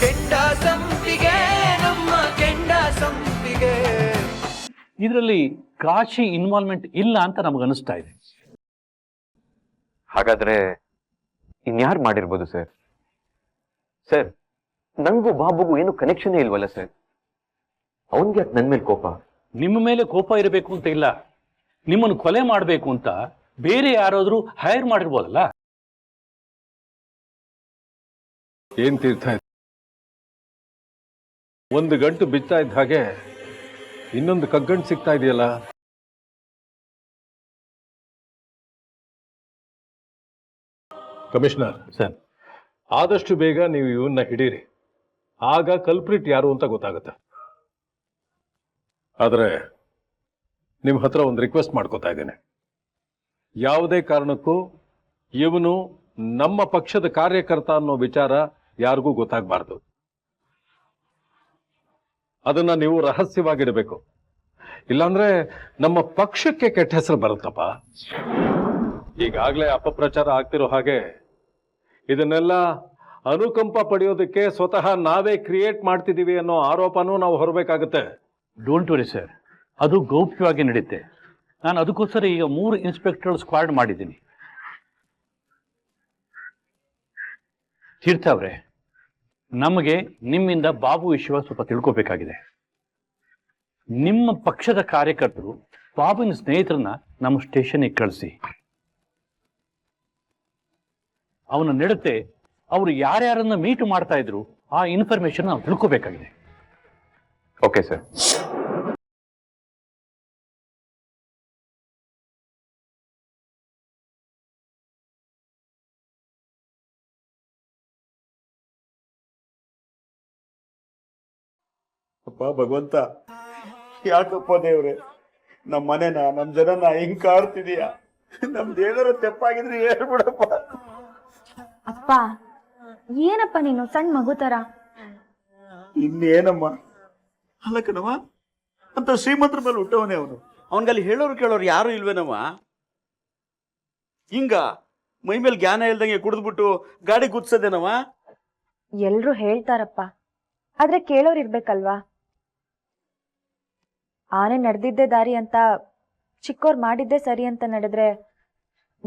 ಕೆಂಡ ಸಂಪಿಗೆ ನಮ್ಮ ಕೆಂಡ ಸಂಪಿಗೆ. ಇದರಲ್ಲಿ ಕಾಶಿ ಇನ್ವಾಲ್ವ್ಮೆಂಟ್ ಇಲ್ಲ ಅಂತ ನಮಗನಿಸ್ತಾ ಇದೆ. ಹಾಗಾದ್ರೆ ಇನ್ಯಾರು ಮಾಡಿರ್ಬೋದು ಸರ್? ಸರ್, ನಂಗೂ ಬಾಬುಗೂ ಏನು ಕನೆಕ್ಷನ್ ಇಲ್ವಲ್ಲ ಸರ್? ಅವನ್ಗೆ ಯಾಕೆ ನನ್ ಮೇಲೆ ಕೋಪ? ನಿಮ್ಮ ಮೇಲೆ ಕೋಪ ಇರಬೇಕು ಅಂತ ಇಲ್ಲ, ನಿಮ್ಮನ್ನು ಕೊಲೆ ಮಾಡಬೇಕು ಅಂತ ಬೇರೆ ಯಾರಾದ್ರೂ ಹೈರ್ ಮಾಡಿರ್ಬೋದಲ್ಲ. ಏನ್ ತೀರ್ಥ ಒಂದು ಗಂಟು ಬಿತ್ತಾ ಇದ್ದ ಹಾಗೆ ಇನ್ನೊಂದು ಕಗ್ಗಂಟು ಸಿಗ್ತಾ ಇದೆಯಲ್ಲ. ಕಮಿಷನರ್ ಸರ್, ಆದಷ್ಟು ಬೇಗ ನೀವು ಇವನ್ನ ಹಿಡೀರಿ, ಆಗ ಕಲ್ಪ್ರಿಟ್ ಯಾರು ಅಂತ ಗೊತ್ತಾಗುತ್ತೆ. ಆದ್ರೆ ನಿಮ್ಮ ಹತ್ರ ಒಂದು ರಿಕ್ವೆಸ್ಟ್ ಮಾಡ್ಕೋತಾ ಇದ್ದೇನೆ. ಯಾವುದೇ ಕಾರಣಕ್ಕೂ ಇವನು ನಮ್ಮ ಪಕ್ಷದ ಕಾರ್ಯಕರ್ತ ಅನ್ನೋ ವಿಚಾರ ಯಾರಿಗೂ ಗೊತ್ತಾಗಬಾರ್ದು. ಅದನ್ನ ನೀವು ರಹಸ್ಯವಾಗಿಡಬೇಕು, ಇಲ್ಲಾಂದ್ರೆ ನಮ್ಮ ಪಕ್ಷಕ್ಕೆ ಕೆಟ್ಟ ಹೆಸರು ಬರುತ್ತಪ್ಪ. ಈಗಾಗಲೇ ಅಪಪ್ರಚಾರ ಆಗ್ತಿರೋ ಹಾಗೆ ಇದನ್ನೆಲ್ಲ ಅನುಕಂಪ ಪಡೆಯೋದಕ್ಕೆ ಸ್ವತಃ ನಾವೇ ಕ್ರಿಯೇಟ್ ಮಾಡ್ತಿದೀವಿ ಅನ್ನೋ ಆರೋಪನೂ ನಾವು ಹೊರಬೇಕಾಗುತ್ತೆ. ಡೋಂಟ್ ವರಿ ಸರ್, ಅದು ಗೌಪ್ಯವಾಗಿ ನಡೆಯುತ್ತೆ. ನಾನು ಅದಕ್ಕೋಸ್ಕರ ಈಗ 3 ಇನ್ಸ್ಪೆಕ್ಟರ್ ಸ್ಕ್ವಾಡ್ ಮಾಡಿದ್ದೀನಿ. ತೀರ್ಥ ಅವರೇ, ನಮಗೆ ನಿಮ್ಮಿಂದ ಬಾಬು ವಿಷಯ ಸ್ವಲ್ಪ ತಿಳ್ಕೋಬೇಕಾಗಿದೆ. ನಿಮ್ಮ ಪಕ್ಷದ ಕಾರ್ಯಕರ್ತರು ಬಾಬುವಿನ ಸ್ನೇಹಿತರನ್ನ ನಮ್ಮ ಸ್ಟೇಷನ್ಗೆ ಕಳಿಸಿ, ಅವನ ನಡತೆ, ಅವರು ಯಾರ್ಯಾರನ್ನ ಮೀಟ್ ಮಾಡ್ತಾ ಇದ್ರು ಆ ಇನ್ಫಾರ್ಮೇಶನ್ ನಾವು ತಿಳ್ಕೋಬೇಕಾಗಿದೆ. Okay sir. ಅಪ್ಪ ಭಗವಂತ, ಯಾಕಪ್ಪ ದೇವ್ರೆ ನಮ್ಮ ಮನೆನ ನಮ್ ಜನನ ಹಿಂಗ್ ಕಾಡ್ತಿದೀಯ? ನಮ್ದೇನಾರು ತೆಪ್ಪಾಗಿದ್ರೆ ಹೇಳ್ಬಿಡಪ್ಪ. ಅಪ್ಪ ಏನಪ್ಪ ನೀನು ಸಣ್ಣ ಮಗು ತರ? ಇನ್ನೇನಮ್ಮ, ಅಲ್ಲಕ್ಕನವ ಅಂತ ಶ್ರೀಮಂತರ ಮೇಲೆ ಹುಟ್ಟವನೇ ಅವನು. ಅವನ್ಗಲ್ಲಿ ಹೇಳೋರು ಕೇಳೋರು ಯಾರು ಇಲ್ವೇನವ? ಹಿಂಗ ಮೈ ಮೇಲೆ ಜ್ಞಾನ ಇಲ್ದಂಗೆ ಕುಡಿದ್ಬಿಟ್ಟು ಗಾಡಿ ಗುದ್ಸದೇನವ? ಎಲ್ರು ಹೇಳ್ತಾರಪ್ಪ, ಆದ್ರೆ ಕೇಳೋರ್ ಇರ್ಬೇಕಲ್ವಾ? ಆನೆ ನಡೆದಿದ್ದೇ ದಾರಿ ಅಂತ ಚಿಕ್ಕೋರ್ ಮಾಡಿದ್ದೇ ಸರಿ ಅಂತ ನಡೆದ್ರೆ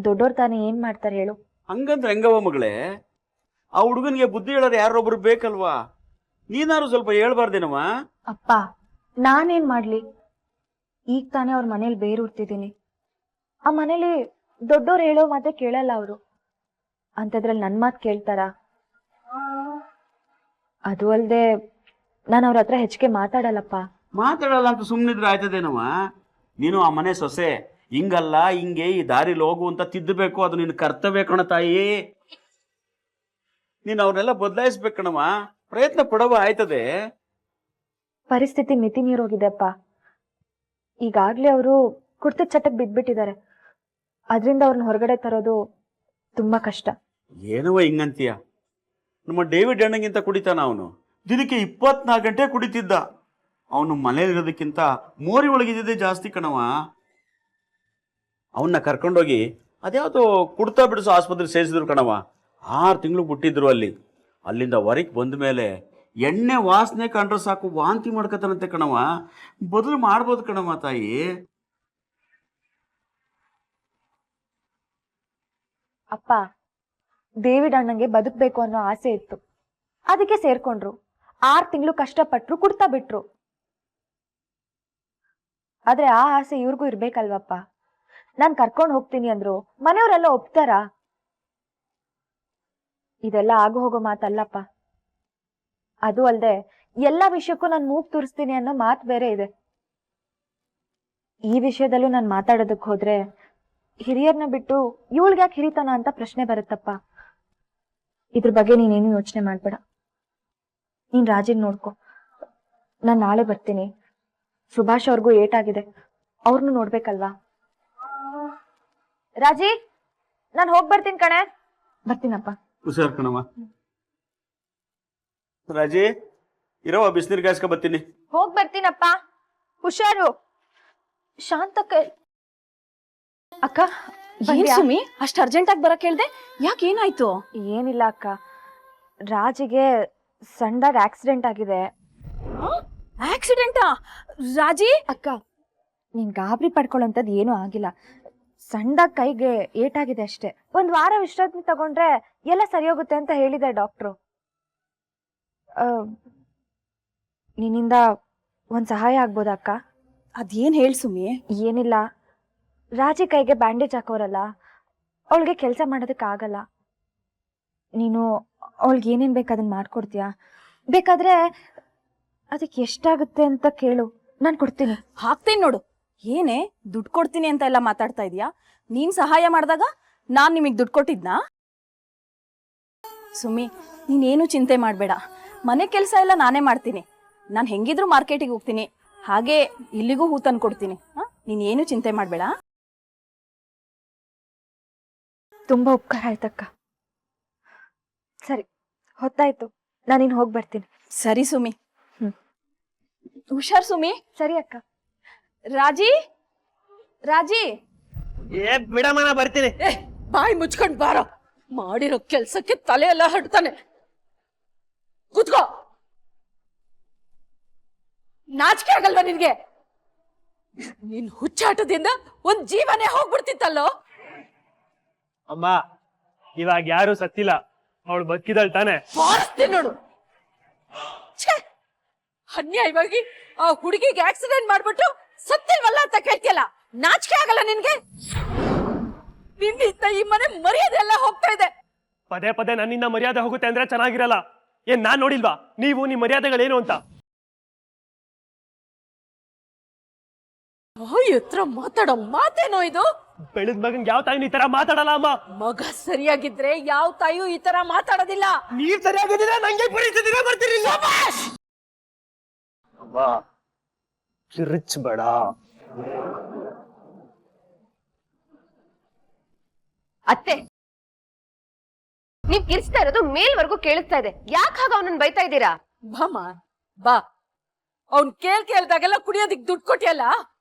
ದೊಡ್ಡೋರ್ ತಾನೇ ಏನ್ ಮಾಡ್ತಾರೆ ಹೇಳು? ಹಂಗಂದ್ರೆ ಹೆಂಗವ ಮಗಳೇ? ಆ ಹುಡುಗನಿಗೆ ಬುದ್ಧಿ ಹೇಳೋರು ಯಾರೊಬ್ರು ಬೇಕಲ್ವಾ? ನೀನಾರು ಸ್ವಲ್ಪ ಹೇಳ್ಬಾರ್ದೇನವ? ಅಪ್ಪ ನಾನೇನ್ ಮಾಡ್ಲಿ? ಈಗ ತಾನೇ ಅವ್ರ ಮನೇಲಿ ಬೇರೂರ್ತಿದ್ದೀನಿ. ಆ ಮನೇಲಿ ದೊಡ್ಡೋರ್ ಹೇಳೋ ಮಾತೆ ಕೇಳಲ್ಲ ಅವರು. ಅಂತದ್ರಲ್ಲಿ ನನ್ ಮಾತ್ ಕೇಳ್ತಾರ? ಅದು ಅಲ್ದೆ ನಾನು ಅವ್ರ ಹತ್ರ ಹೆಚ್ಚಿಗೆ ಮಾತಾಡಲ್ಲಪ್ಪ. ಮಾತಾಡಲ್ಲ ಅಂತ ಸುಮ್ಮನಿದ್ರೆ ಆಯ್ತದೇನವ? ನೀನು ಆ ಮನೆ ಸೊಸೆ, ಹಿಂಗಲ್ಲ ಹಿಂಗೆ ಈ ದಾರಿಲಿ ಹೋಗು ಅಂತ ತಿದ್ದಬೇಕು. ಅದು ನಿನ್ನ ಕರ್ತವ್ಯ ಕಣ ತಾಯಿ. ನೀನು ಅವ್ರನ್ನೆಲ್ಲ ಬದಲಾಯಿಸ್ಬೇಕು ಕಣವ. ಪ್ರಯತ್ನ ಪಡವ, ಆಯ್ತದೆ. ಪರಿಸ್ಥಿತಿ ಮಿತಿ ಮೀರೋಗಿದೆಪ್ಪ. ಈಗಾಗ್ಲೇ ಅವರು ಕುಡ್ತದ ಚಟಕ್ ಬಿದ್ಬಿಟ್ಟಿದ್ದಾರೆ. ಅದರಿಂದ ಅವ್ರನ್ನ ಹೊರಗಡೆ ತರೋದು ತುಂಬಾ ಕಷ್ಟ. ಏನವ ಹಿಂಗಂತೀಯ? ನಮ್ಮ ಡೇವಿಡ್ ಅಣ್ಣಗಿಂತ ಕುಡಿತಾನ ಅವನು. ದಿನಕ್ಕೆ 24 ಗಂಟೆ ಕುಡಿತಿದ್ದ. ಅವನು ಮನೇಲಿರೋದಕ್ಕಿಂತ ಮೋರಿ ಒಳಗಿದ್ದೇ ಜಾಸ್ತಿ ಕಣವ. ಅವನ್ನ ಕರ್ಕೊಂಡೋಗಿ ಅದ್ಯಾವುದೋ ಕುಡ್ತಾ ಬಿಡಿಸೋ ಆಸ್ಪತ್ರೆ ಸೇರಿಸಿದ್ರು ಕಣವ. 6 ತಿಂಗಳು ಬಿಟ್ಟಿದ್ರು ಅಲ್ಲಿ. ಅಲ್ಲಿಂದ ಹೊರಗೆ ಬಂದ ಮೇಲೆ ಎಣ್ಣೆ ವಾಸನೆ ಕಂಡ್ರೆ ಸಾಕು ವಾಂತಿ ಮಾಡ್ಕತಾನಂತೆ ಕಣವ. ಬದಲು ಮಾಡ್ಬೋದು ಕಣವ ತಾಯಿ. ಅಪ್ಪ, ಡೇವಿಡ್ ಅಣ್ಣಂಗೆ ಬದುಕ್ಬೇಕು ಅನ್ನೋ ಆಸೆ ಇತ್ತು, ಅದಕ್ಕೆ ಸೇರ್ಕೊಂಡ್ರು. 6 ತಿಂಗಳು ಕಷ್ಟಪಟ್ರು, ಕುಡ್ತಾ ಬಿಟ್ರು. ಆದ್ರೆ ಆ ಆಸೆ ಇವ್ರಿಗೂ ಇರ್ಬೇಕಲ್ವಪ್ಪ? ನಾನ್ ಕರ್ಕೊಂಡ್ ಹೋಗ್ತೀನಿ ಅಂದ್ರು ಮನೆಯವರೆಲ್ಲ ಒಪ್ತಾರ? ಇದೆಲ್ಲ ಆಗು ಹೋಗೋ ಮಾತಲ್ಲಪ್ಪ. ಅದು ಅಲ್ದೆ ಎಲ್ಲಾ ವಿಷಯಕ್ಕೂ ನಾನು ಮೂಗ್ ತೋರಿಸ್ತೀನಿ ಅನ್ನೋ ಮಾತು ಬೇರೆ ಇದೆ. ಈ ವಿಷಯದಲ್ಲೂ ನಾನು ಮಾತಾಡೋದಕ್ ಹೋದ್ರೆ ಹಿರಿಯರ್ನ ಬಿಟ್ಟು ಇವಳ್ಗೆ ಯಾಕೆ ಹಿರಿತಾನ ಅಂತ ಪ್ರಶ್ನೆ ಬರುತ್ತಪ್ಪ. ಇದ್ರ ಬಗ್ಗೆ ನೀನೇನು ಯೋಚನೆ ಮಾಡ್ಬೇಡ. ನೀನ್ ರಾಜಿಗ್ ನೋಡ್ಕೊ. ನಾನ್ ನಾಳೆ ಬರ್ತೀನಿ. ಸುಭಾಷ್ ಅವ್ರಿಗೂ ಏಟಾಗಿದೆ, ಅವ್ರನ್ನು ನೋಡ್ಬೇಕಲ್ವಾ? ರಾಜಿ, ನಾನ್ ಹೋಗ್ ಬರ್ತೀನಿ ಕಣೆ. ಬರ್ತೀನಪ್ಪ. ಹುಷಾರ್ ಕಣವ. ರಾಜಿ, ಇರವ ಬಿಸಿನೀರ್ ಕಾಯಿಸ್ಕೊ ಬರ್ತೀನಿ. ಹೋಗ್ ಬರ್ತೀನಪ್ಪ, ಹುಷಾರು. ಶಾಂತಕ್ಕ. ಅಕ್ಕ, ಏನ್ ಸುಮಿ ಅಷ್ಟ್ ಅರ್ಜೆಂಟ್ ಆಗಿ ಬರಕ್ ಹೇಳ್ದೆ? ಯಾಕೆ, ಏನಾಯ್ತು? ಏನಿಲ್ಲ ಅಕ್ಕ, ರಾಜಿಗೆ ಸಣ್ಣದಾಗ ಆಕ್ಸಿಡೆಂಟ್ ಆಗಿದೆ. ಆಕ್ಸಿಡೆಂಟಾ ರಾಜಿ? ಅಕ್ಕ, ನೀನ್ ಗಾಬರಿ ಪಡ್ಕೊಳ್ಳೋಂಥದ್ದು ಏನೂ ಆಗಿಲ್ಲ. ಸಣ್ಣದಾಗ ಕೈಗೆ ಏಟಾಗಿದೆ ಅಷ್ಟೇ. 1 ವಾರ ವಿಶ್ರಾಂತಿ ತಗೊಂಡ್ರೆ ಎಲ್ಲ ಸರಿ ಹೋಗುತ್ತೆ ಅಂತ ಹೇಳಿದೆ ಡಾಕ್ಟ್ರು. ನಿನ್ನಿಂದ ಒಂದ್ ಸಹಾಯ ಆಗ್ಬೋದಾ ಅಕ್ಕ? ಅದೇನ್ ಹೇಳ್ ಸುಮಿ? ಏನಿಲ್ಲ, ರಾಜಿ ಕೈಗೆ ಬ್ಯಾಂಡೇಜ್ ಹಾಕೋರಲ್ಲ, ಅವಳಿಗೆ ಕೆಲಸ ಮಾಡೋದಕ್ಕಾಗಲ್ಲ. ನೀನು ಅವಳಿಗೆ ಏನೇನು ಬೇಕು ಅದನ್ನ ಮಾಡ್ಕೊಡ್ತೀಯಾ? ಬೇಕಾದ್ರೆ ಅದಕ್ಕೆ ಎಷ್ಟಾಗುತ್ತೆ ಅಂತ ಕೇಳು, ನಾನು ಕೊಡ್ತೀನಿ. ಹಾಕ್ತೀನಿ ನೋಡು. ಏನೇ ದುಡ್ಡು ಕೊಡ್ತೀನಿ ಅಂತ ಎಲ್ಲ ಮಾತಾಡ್ತಾ ಇದೀಯಾ? ನೀನ್ ಸಹಾಯ ಮಾಡಿದಾಗ ನಾನ್ ನಿಮಗ್ ದುಡ್ಡು ಕೊಟ್ಟಿದ್ನಾ? ಸುಮಿ, ನೀನೇನು ಚಿಂತೆ ಮಾಡಬೇಡ. ಮನೆ ಕೆಲಸ ಎಲ್ಲ ನಾನೇ ಮಾಡ್ತೀನಿ. ನಾನು ಹೆಂಗಿದ್ರು ಮಾರ್ಕೆಟಿಗೆ ಹೋಗ್ತೀನಿ, ಹಾಗೆ ಇಲ್ಲಿಗೂ ಹೂ ತಂದು ಕೊಡ್ತೀನಿ. ನೀನೇನು ಚಿಂತೆ ಮಾಡಬೇಡ. ತುಂಬಾ ಉಪಕಾರ ಆಯ್ತಕ್ಕ. ಸರಿ, ಹೊತ್ತಾಯ್ತು, ನಾನಿನ್ ಹೋಗಿ ಬರ್ತೀನಿ. ಸರಿ ಸುಮಿ. ಹುಷಾರ್ ಸುಮಿ. ಸರಿ ಅಕ್ಕ. ರಾಜಿ, ರಾಜಿ, ಬಿಡಮ್ಮ, ಬರ್ತೀನಿ. ಬಾಯಿ ಮುಚ್ಕೊಂಡ್ ಬಾರೋ. ಮಾಡಿರೋ ಕೆಲ್ಸಕ್ಕೆ ತಲೆ ಎಲ್ಲ ಹಡ್ತಾನೆ. ಕೂತ್ಕೋ. ನಾಚಿಕೆ ಆಗಲ್ವಾ ನಿನ್ಗೆ? ನಿನ್ ಹುಚ್ಚಾಟದಿಂದ ಒಂದ್ ಜೀವನೇ ಹೋಗ್ಬಿಡ್ತಿತ್ತಲ್ಲೋ. ಅಮ್ಮ, ಇವಾಗ ಯಾರು ಸತ್ತಿಲ್ಲ, ಅವಳು ಬದುಕಿದಳ್ ತಾನೆ. ಬಾರಿಸ್ತೀನಿ ನೋಡು. ಅನ್ಯಾಯವಾಗಿ ಆ ಹುಡುಗಿಗೆ ಆಕ್ಸಿಡೆಂಟ್ ಮಾಡ್ಬಿಟ್ಟು ಸತ್ತಿಲ್ವಲ್ಲ ಅಂತ ಕೇಳ್ತಿಯಲ್ಲ, ನಾಚಿಕೆ ಆಗಲ್ಲ ನಿನ್ಗೆ? ನಿನ್ನಿಂದ ಈ ಮನೆ ಮರ್ಯಾದೆ ಎಲ್ಲ ಹೋಗ್ತಾ ಇದೆ. ಪದೇ ಪದೇ ನನ್ನಿಂದ ಮರ್ಯಾದೆ ಹೋಗುತ್ತೆ ಅಂದ್ರೆ ಚೆನ್ನಾಗಿರಲ್ಲ. ಏನ್ ನಾನ್ ನೋಡಿಲ್ವಾ ನೀವು ನಿಮ್ ಮರ್ಯಾದೆಗಳೇನು ಅಂತ? ಎತ್ರ ಮಾತಾಡೋ ಮಾತೇನೋ ಇದು? ಬೆಳೆದ ಮಗಂಗೆ ಯಾವ ತಾಯಿನೂ ಈ ತರ ಮಾತಾಡಲ್ಲ ಅಮ್ಮ. ಮಗ ಸರಿಯಾಗಿದ್ರೆ ಯಾವ ತಾಯಿಯೂ ಈ ತರ ಮಾತಾಡೋದಿಲ್ಲ. ನೀವ್ ಸರಿಯಾಗಿದ್ದೀರಾ, ನಂಗೆ ಪರಿಸ್ಥಿತಿನ ಬರ್ತೀರಿ. ಕಿರಿಚ್ಬೇಡ. ಅತ್ತೆ, ನೀವ್ ಕಿರ್ಚ್ತಾ ಇರೋದು ಮೇಲ್ವರೆಗೂ ಕೇಳಿಸ್ತಾ ಇದೆ. ಯಾಕೆ ಹಾಗ ಅವನನ್ನ ಬೈತಾ ಇದ್ದೀರಾ? ಬಾಮ ಬಾ. ಅವ್ನ್ ಕೇಳ್ದಾಗೆಲ್ಲ ಕುಡಿಯೋದಿಕ್ ದುಡ್ಡು ಕೊಟ್ಟಿಯಲ್ಲ,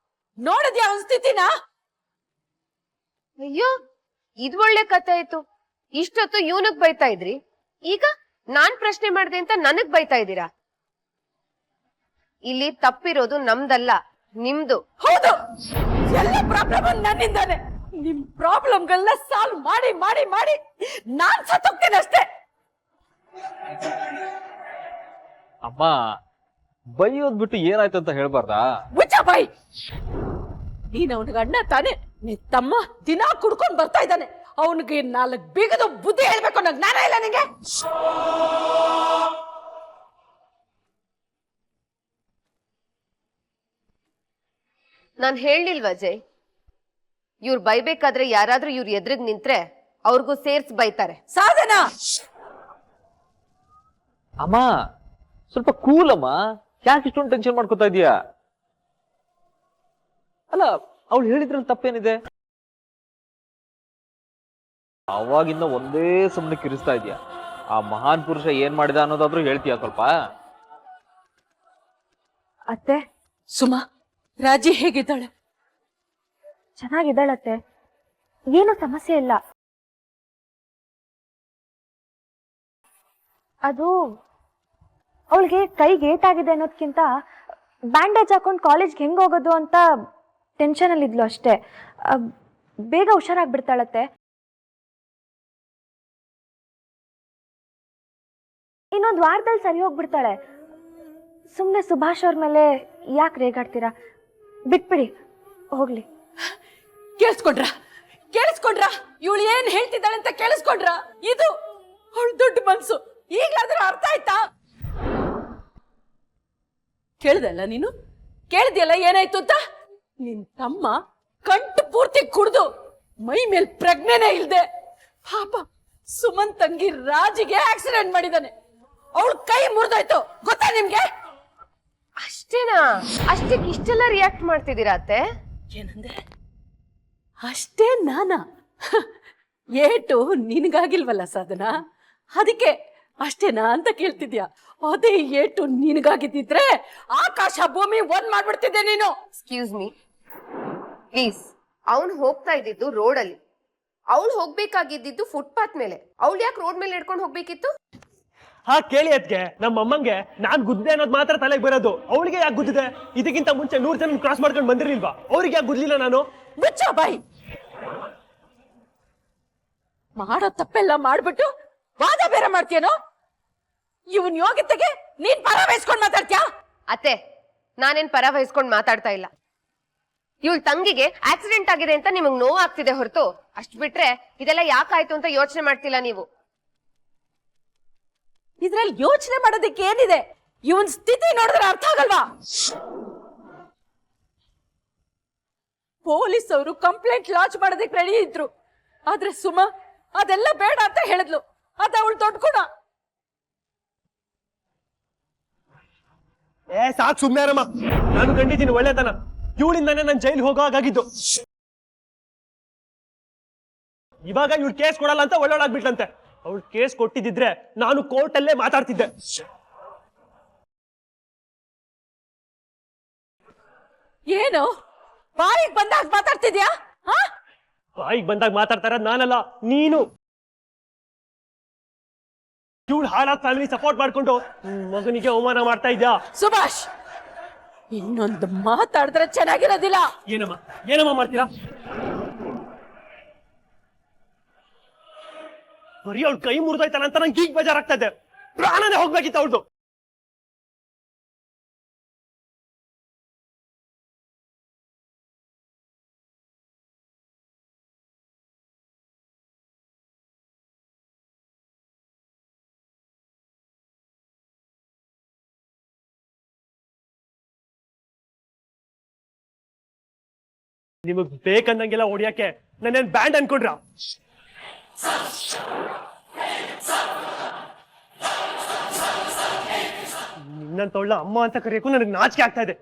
ನೋಡಿದ್ಯಾ ಅವನ್ ಸ್ಥಿತಿನ? ಅಯ್ಯೋ, ಇದ್ ಒಳ್ಳೆ ಕಥೆ ಆಯ್ತು. ಇಷ್ಟೊತ್ತು ಇವನಕ್ ಬೈತಾ ಇದ್ರಿ, ಈಗ ನಾನ್ ಪ್ರಶ್ನೆ ಮಾಡ್ದೆ ಅಂತ ನನಗ್ ಬೈತಾ ಇದ್ದೀರಾ? ಇಲ್ಲಿ ತಪ್ಪಿರೋದು ನಮ್ದಲ್ಲ, ನಿಮ್ದು. ಹೌದು, ಎಲ್ಲ ಪ್ರಾಬ್ಲಮ್ ನನ್ನಿಂದಾನೆ. ನಿಮ್ ಪ್ರಾಬ್ಲಮ್ಗಳನ್ನ ಸಾಲ್ವ್ ಮಾಡಿ ಮಾಡಿ ಮಾಡಿ ನಾನ್ ಸತ್ತೋಗ್ತೇನೆ ಅಷ್ಟೇ. ಅಮ್ಮ, ಬೈಯೋದ್ ಬಿಟ್ಟು ಏನಾಯ್ತು ಅಂತ ಹೇಳ್ಬಾರ್ದಾ? ಮುಚ್ಚ ಬಾಯಿ. ನೀನ್ ಅವನಿಗೆ ಅಣ್ಣ ತಾನೆ, ನಿನ್ ತಮ್ಮ ದಿನಾ ಕುಡ್ಕೊಂಡ್ ಬರ್ತಾ ಇದ್ದಾನೆ. ಅವನಿಗೆ 4 ಬೀಗದ ಬುದ್ಧಿ ಹೇಳ್ಬೇಕು ಅನ್ನೋ ಜ್ಞಾನ ಇಲ್ಲ ನಿಂಗೆ? ನಾನ್ ಹೇಳಿಲ್ವಾ ಅಜಯ್, ಇವ್ರು ಬೈಬೇಕಾದ್ರೆ ಯಾರಾದ್ರೂ ಇವ್ರ ಎದುರಿಗೆ ನಿಂತ್ರೆ ಅವ್ರಿಗೂ ಸೇರ್ಸ್ ಬೈತಾರೆ. ಸಾಧನಾ, ಅಮ್ಮ ಸ್ವಲ್ಪ ಕೂಲ್ ಅಮ್ಮ, ಯಾಕೆ ಇಷ್ಟೊಂದು ಟೆನ್ಷನ್ ಮಾಡ್ಕೊತಾ ಇದೀಯಾ? ಅಲ್ಲ, ಅವಳು ಹೇಳಿದ್ರಲ್ಲಿ ತಪ್ಪೇನಿದೆ? ಅವಾಗಿಂದ ಒಂದೇ ಸುಮ್ಮನೆ ಕಿರಿಸ್ತಾ ಇದೀಯ. ಆ ಮಹಾನ್ ಪುರುಷ ಏನ್ ಮಾಡಿದ ಅನ್ನೋದಾದ್ರೂ ಹೇಳ್ತೀಯ ಸ್ವಲ್ಪ? ಅತ್ತೆ, ಸುಮಾ, ರಾಜಿ ಹೇಗಿದ್ದಾಳೆ? ಚೆನ್ನಾಗಿದ್ದಾಳತ್ತೆ, ಏನು ಸಮಸ್ಯೆ ಇಲ್ಲ. ಅದು ಅವಳಿಗೆ ಕೈಗೆ ಏಟಾಗಿದೆ ಅನ್ನೋದ್ಕಿಂತ ಬ್ಯಾಂಡೇಜ್ ಹಾಕೊಂಡು ಕಾಲೇಜ್ಗೆ ಹೆಂಗ್ ಹೋಗೋದು ಅಂತ ಟೆನ್ಷನ್ ಅಲ್ಲಿ ಇದ್ಲು ಅಷ್ಟೇ. ಬೇಗ ಹುಷಾರಾಗ್ಬಿಡ್ತಾಳತ್ತೆ. ಇನ್ನೊಂದು ವಾರದಲ್ಲಿ ಸರಿ ಹೋಗ್ಬಿಡ್ತಾಳೆ. ಸುಮ್ಮನೆ ಸುಭಾಷ್ ಅವ್ರ ಮೇಲೆ ಯಾಕೆ ರೇಗಾಡ್ತೀರಾ? ಬಿಟ್ಬಿಡಿ, ಹೋಗ್ಲಿ. ಕೇಳಿಸ್ಕೊಂಡ್ರ ಇವಳು ಏನ್ ಹೇಳ್ತಿದ್ದಾಳೆ ಅಂತ ಕೇಳಿಸ್ಕೊಂಡ್ರ? ಇದು ಅವಳು ದೊಡ್ಡ ಮನ್ಸು. ಈಗ್ಲಾದ್ರೆ ಅರ್ಥ ಆಯ್ತಾ? ಕೇಳ್ದಲ್ಲ ನೀನು? ಕೇಳಿದ್ಯಲ್ಲ ಏನಾಯ್ತು ಅಂತ? ನಿನ್ ತಮ್ಮ ಕಂಟು ಪೂರ್ತಿ ಕುಡ್ದು ಮೈ ಮೇಲ್ ಪ್ರಜ್ಞೆನೇ ಇಲ್ದೆ ಪಾಪ ಸುಮನ್ ತಂಗಿ ರಾಜಿಗೆ ಆಕ್ಸಿಡೆಂಟ್ ಮಾಡಿದಾನೆ. ಅವಳ ಕೈ ಮುರಿದೋಯ್ತು, ಗೊತ್ತಾ ನಿಮ್ಗೆ? ಅಷ್ಟೇನಾ? ಅಷ್ಟಕ್ಕೆ ಇಷ್ಟೆಲ್ಲ ರಿಯಾಕ್ಟ್ ಮಾಡ್ತಿದ್ದೀರಾ ಅತ್ತೆ? ಏನಂದೆ? ಅಷ್ಟೇ ನಾನಾ? ಏಟು ನಿನಗಾಗಿಲ್ವಲ್ಲ ಸಾಧನಾ, ಅದಕ್ಕೆ ಅಷ್ಟೇನಾ ಅಂತ ಕೇಳ್ತಿದ್ಯಾ? ಅದೇ ಏಟು ನಿನಗಾಗಿದ್ದಿದ್ರೆ ಆಕಾಶ ಭೂಮಿ ಒಂದ್ ಮಾಡ್ಬಿಡ್ತಿದ್ದೆ ನೀನು. Excuse me please. ಅವನು ಹೋಗ್ತಾ ಇದ್ದಿದ್ದು ರೋಡಲ್ಲಿ, ಅವಳು ಹೋಗ್ಬೇಕಾಗಿದ್ದು ಫುಟ್ಪಾತ್ ಮೇಲೆ. ಅವಳು ಯಾಕೆ ರೋಡ್ ಮೇಲೆ ನಡ್ಕೊಂಡು ಹೋಗ್ಬೇಕಿತ್ತು? ಹಾ ಕೇಳಿ ಅದ್ಕೆ ನಮ್ಮ ಅಮ್ಮಂಗೆ ನಾನ್ ಗುದ್ದೆ ಅನ್ನೋದು ಮಾತ್ರ ತಲೆಗೆ ಬರೋದು. ಅವಳಿಗೆ ಯಾಕೆ ಗುದ್ದಿದೆ? ಇದಕ್ಕಿಂತ ಮುಂಚೆ 100 ಜನ ಕ್ರಾಸ್ ಮಾಡ್ಕೊಂಡು ಬಂದಿರ್ಲಿಲ್ವಾ? ಅವ್ರಿಗೆ ಯಾಕೆ ಗುದ್ಲಿಲ್ಲ ನಾನು? ಮುಚ್ಚ ಬಾಯಿ. ಮಾಡೋ ತಪ್ಪೆಲ್ಲ ಮಾಡ್ಬಿಟ್ಟು ವಾದ ಬೇರೆ ಮಾಡ್ತೀಯನೋ? ಇವನ್ ಯೋಗ್ಯತೆಗೆ ನೀನ್ ಪರ ವಹಿಸ್ಕೊಂಡ್ ಮಾತಾಡ್ತೀಯಾ? ಅತ್ತೆ, ನಾನೇನ್ ಪರ ವಹಿಸ್ಕೊಂಡ್ ಮಾತಾಡ್ತಾ ಇಲ್ಲ. ಇವಳ ತಂಗಿಗೆ ಆಕ್ಸಿಡೆಂಟ್ ಆಗಿದೆ ಅಂತ ನಿಮಗ್ ನೋವಾಗ್ತಿದೆ ಹೊರತು ಅಷ್ಟ್ ಬಿಟ್ರೆ ಇದೆಲ್ಲ ಯಾಕಾಯ್ತು ಅಂತ ಯೋಚನೆ ಮಾಡ್ತಿಲ್ಲ ನೀವು. ಇದ್ರಲ್ಲಿ ಯೋಚನೆ ಮಾಡೋದಕ್ಕೆ ಏನಿದೆ? ಇವನ್ ಸ್ಥಿತಿ ನೋಡಿದ್ರೆ ಅರ್ಥ ಆಗಲ್ವಾ? ಪೊಲೀಸ್ ಅವರು ಕಂಪ್ಲೇಂಟ್ ಲಾಂಚ್ ಮಾಡೋದಕ್ಕೆ ರೆಡಿ ಇದ್ರು. ಆದ್ರೆ ಸುಮಾ ಅದೆಲ್ಲ ಬೇಡ ಅಂತ ಹೇಳಿದ್ಲು. ಅದ ಅವಳು ದೊಡ್ಡ ಗುಣ. ಸಾಕ್ ಸುಮ್ನೆ ರಮ್ಮ. ನಾನು ಕಂಡಿದ್ದೀನಿ ಒಳ್ಳೆತನ. ಇವಳಿಂದಾನೆ ನಾನು ಜೈಲ್ ಹೋಗೋ ಹಾಗಾಗಿದ್ದು. ಇವಾಗ ಇವಳು ಕೇಸ್ ಕೊಡಲ್ಲ ಅಂತ ಒಳ್ಳೊಳಾಗ್ಬಿಟ್ಲಂತೆ. ಅವಳು ಕೇಸ್ ಕೊಟ್ಟಿದ್ದಿದ್ರೆ ನಾನು ಕೋರ್ಟ್ ಅಲ್ಲೇ ಮಾತಾಡ್ತಿದ್ದೆ. ಏನು ಬಾಯಿಗೆ ಬಂದಾಗ ಮಾತಾಡ್ತಿದ್ಯಾ? ಬಾಯಿಗೆ ಬಂದಾಗ ಮಾತಾಡ್ತಾರ ನಾನಲ್ಲ, ನೀನು. ಇವಳು ಹಾಳಾದ ಫ್ಯಾಮಿಲಿ ಸಪೋರ್ಟ್ ಮಾಡ್ಕೊಂಡು ಮಗನಿಗೆ ಅವಮಾನ ಮಾಡ್ತಾ ಇದ್ಯಾ? ಸುಭಾಷ್, ಇನ್ನೊಂದು ಮಾತಾಡಿದ್ರೆ ಚೆನ್ನಾಗಿರೋದಿಲ್ಲ. ಏನಮ್ಮ ಮಾಡ್ತೀರಾ? ಬರೀ ಅವಳು ಕೈ ಮುರಿದೋಯ್ತಾನ ಅಂತ ನಂಗೆ ಈಗ ಬೇಜಾರಾಗ್ತಾ ಇದೆ. ಪ್ರಾಣನೇ ಹೋಗ್ಬೇಕಿತ್ತು ಅವಳ್ದು. ನಿಮಗ್ ಬೇಕಂದಂಗೆಲ್ಲ ಹೊಡಿಯಕ್ಕೆ ನಾನೇನ್ ಬ್ಯಾಂಡ್ ಅನ್ಕೊಂಡ್ರ? ನಿನ್ನಂತೊಳ್ಳ ಅಮ್ಮ ಅಂತ ಕರೆಯಕ್ಕೂ ನನಗೆ ನಾಚಿಕೆ ಆಗ್ತಾ ಇದೆ.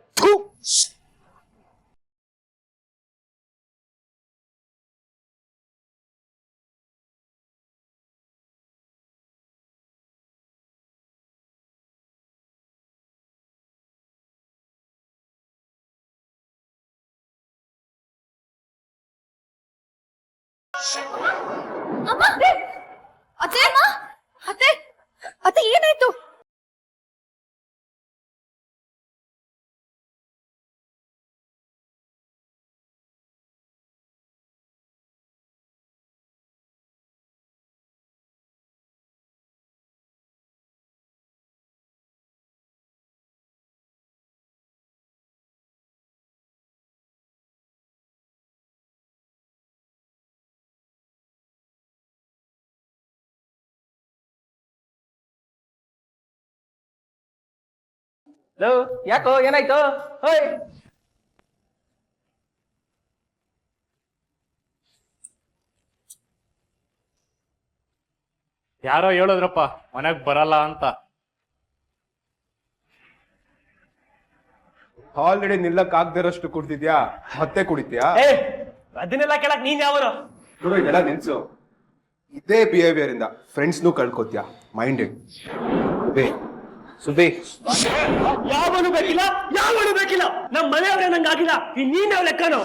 ಅತ್ತೆ ಏನಾಯ್ತು? ಯಾಕೋ ಏನಾಯ್ತು? ಹೋಯ್ ಯಾರೋ ಹೇಳಿದ್ರಪ್ಪ ಮನೆಗ್ ಬರಲ್ಲ ಅಂತ. ಆಲ್ರೆಡಿ ನಿಲ್ಲಕ್ ಆಗದಿರೋಷ್ಟು ಕುಡ್ದಿದ್ಯಾ, ಮತ್ತೆ ಕುಡಿದ್ಯಾ? ಅದನ್ನೆಲ್ಲ ಕೇಳಕ್ ನೀನ್ ಯಾವನು? ನೋಡು, ಇದೆಲ್ಲ ನಿಲ್ಸು. ಇದೇ ಬಿಹೇವಿಯರ್ ಇಂದ ಫ್ರೆಂಡ್ಸ್ನು ಕಳ್ಕೊತ್ಯಾ. ಮೈಂಡೆಡ್ ಸುಬಿ. ಯಾವನು ಬೇಕಿಲ್ಲ, ಯಾವನು ಬೇಕಿಲ್ಲ. ನಮ್ ಮನೆಯವ್ರೆ ನಂಗಾಗಿಲ್ಲ, ನೀನ್ ಯಾವ ಲೆಕ್ಕನು?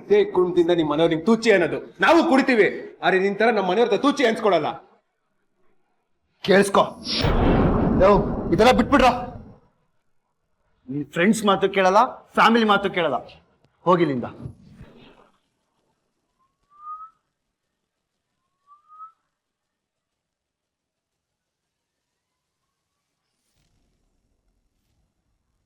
ಇದೇ ಕುಣದಿಂದ ನಿಮ್ ಮನೆಯವ್ರ ನಿಂಗೆ ತೂಚಿ ಅನ್ನೋದು. ನಾವು ಕುಡಿತೀವಿ, ಆದ್ರೆ ನಿನ್ ತರ ನಮ್ಮ ಮನೆಯವ್ರ ತೂಚಿ ಅನ್ಸ್ಕೊಳಲ್ಲ. ಕೇಳಿಸ್ಕೊ, ಇದೆಲ್ಲ ಬಿಟ್ಬಿಡ್ರ. ನಿನ್ ಫ್ರೆಂಡ್ಸ್ ಮಾತು ಕೇಳಲ್ಲ, ಫ್ಯಾಮಿಲಿ ಮಾತು ಕೇಳಲ್ಲ. ಹೋಗಿಲ್ಲಿಂದ.